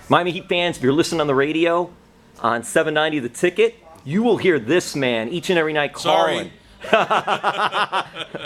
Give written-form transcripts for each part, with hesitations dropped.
Miami Heat fans, if you're listening on the radio on 790 The Ticket, you will hear this man each and every night calling.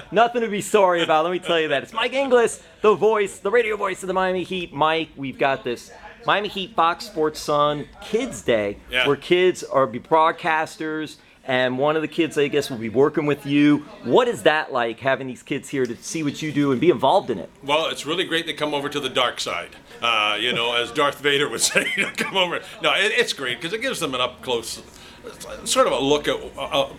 Nothing to be sorry about, let me tell you that. It's Mike Inglis, the voice, the radio voice of the Miami Heat. Mike, we've got this Miami Heat Fox Sports Sun Kids Day, where kids are be broadcasters, and one of the kids, I guess, will be working with you. What is that like, having these kids here to see what you do and be involved in it? Well, it's really great to come over to the dark side. As Darth Vader would say, come over. No, it's great because it gives them an up-close sort of a look at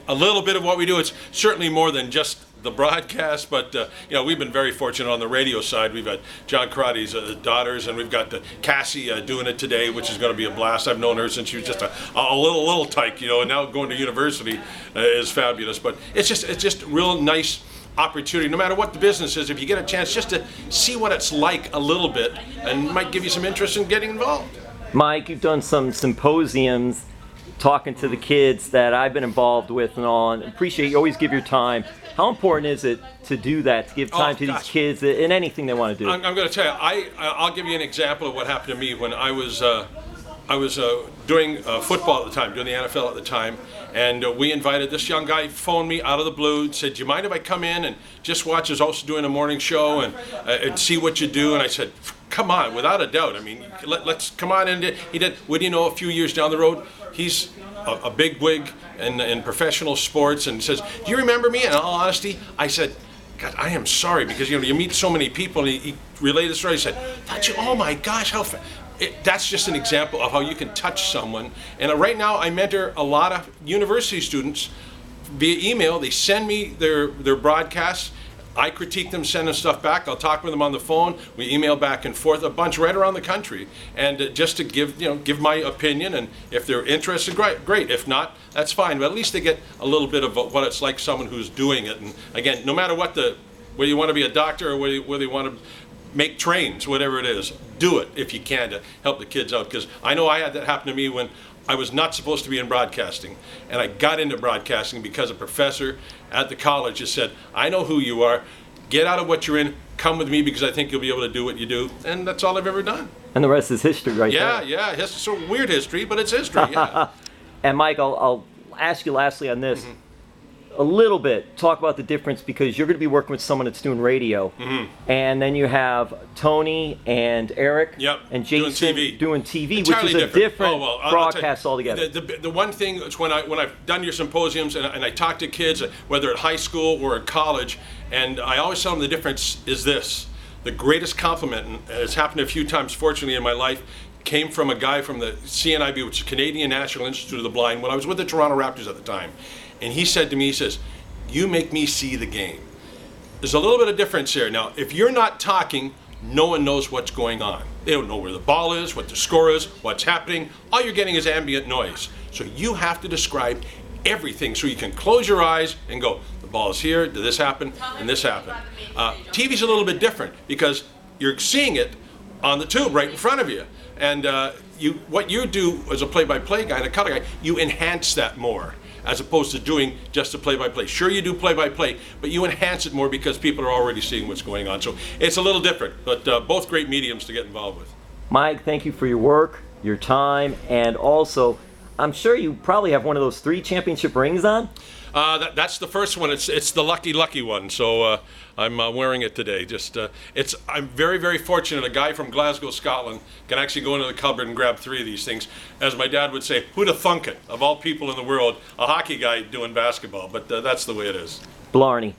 a little bit of what we do. It's certainly more than just the broadcast, but we've been very fortunate on the radio side. We've got John Crotty's daughters, and we've got Cassie doing it today, which is going to be a blast. I've known her since she was just a little tyke, and now going to university is fabulous. But it's just real nice opportunity, no matter what the business is, if you get a chance just to see what it's like a little bit, and might give you some interest in getting involved. Mike, you've done some symposiums talking to the kids that I've been involved with and all, and appreciate you always give your time. How important is it to do that, to give time to these kids in anything they want to do? I'm going to tell you, I'll give you an example of what happened to me when I was doing football at the time, doing the NFL at the time, and we invited this young guy, phoned me out of the blue, and said, do you mind if I come in and just watch us also doing a morning show and see what you do? And I said, come on, without a doubt. I mean, let's come on. And he did. What do you know, a few years down the road, he's a big wig in professional sports, and he says, do you remember me? And in all honesty, I said, God, I am sorry, because you meet so many people. And he relayed the story. He said, oh my gosh, that's just an example of how you can touch someone. And right now I mentor a lot of university students via email. They send me their broadcasts. I critique them, send them stuff back. I'll talk with them on the phone. We email back and forth, a bunch right around the country, and just to give my opinion. And if they're interested, great. If not, that's fine. But at least they get a little bit of what it's like, someone who's doing it. And again, no matter whether you want to be a doctor or whether you want to make trains, whatever it is, do it if you can to help the kids out. Because I know I had that happen to me when I was not supposed to be in broadcasting, and I got into broadcasting because a professor at the college just said, I know who you are, get out of what you're in, come with me because I think you'll be able to do what you do. And that's all I've ever done. And the rest is history there. Yeah, it's so weird history, but it's history, yeah. And Mike, I'll ask you lastly on this. Mm-hmm. A little bit, talk about the difference, because you're going to be working with someone that's doing radio, and then you have Tony and Eric and Jason doing TV, which is a different broadcast altogether. The one thing is when I've done your symposiums and I talk to kids, whether at high school or at college, and I always tell them the difference is this. The greatest compliment, and it's happened a few times fortunately in my life, came from a guy from the CNIB, which is Canadian National Institute of the Blind, when I was with the Toronto Raptors at the time. And he said to me, he says, you make me see the game. There's a little bit of difference here. Now, if you're not talking, no one knows what's going on. They don't know where the ball is, what the score is, what's happening. All you're getting is ambient noise. So you have to describe everything so you can close your eyes and go, the ball is here, did this happen, and this happened. TV's a little bit different because you're seeing it on the tube right in front of you. And what you do as a play-by-play guy and a color guy, you enhance that more, as opposed to doing just a play-by-play. Sure, you do play-by-play, but you enhance it more because people are already seeing what's going on. So it's a little different, but both great mediums to get involved with. Mike, thank you for your work, your time, and also, I'm sure you probably have one of those 3 championship rings on? That's the first one. It's the lucky one. So I'm wearing it today. I'm very, very fortunate. A guy from Glasgow, Scotland, can actually go into the cupboard and grab 3 of these things. As my dad would say, who'd have thunk it? Of all people in the world, a hockey guy doing basketball. But that's the way it is. Blarney.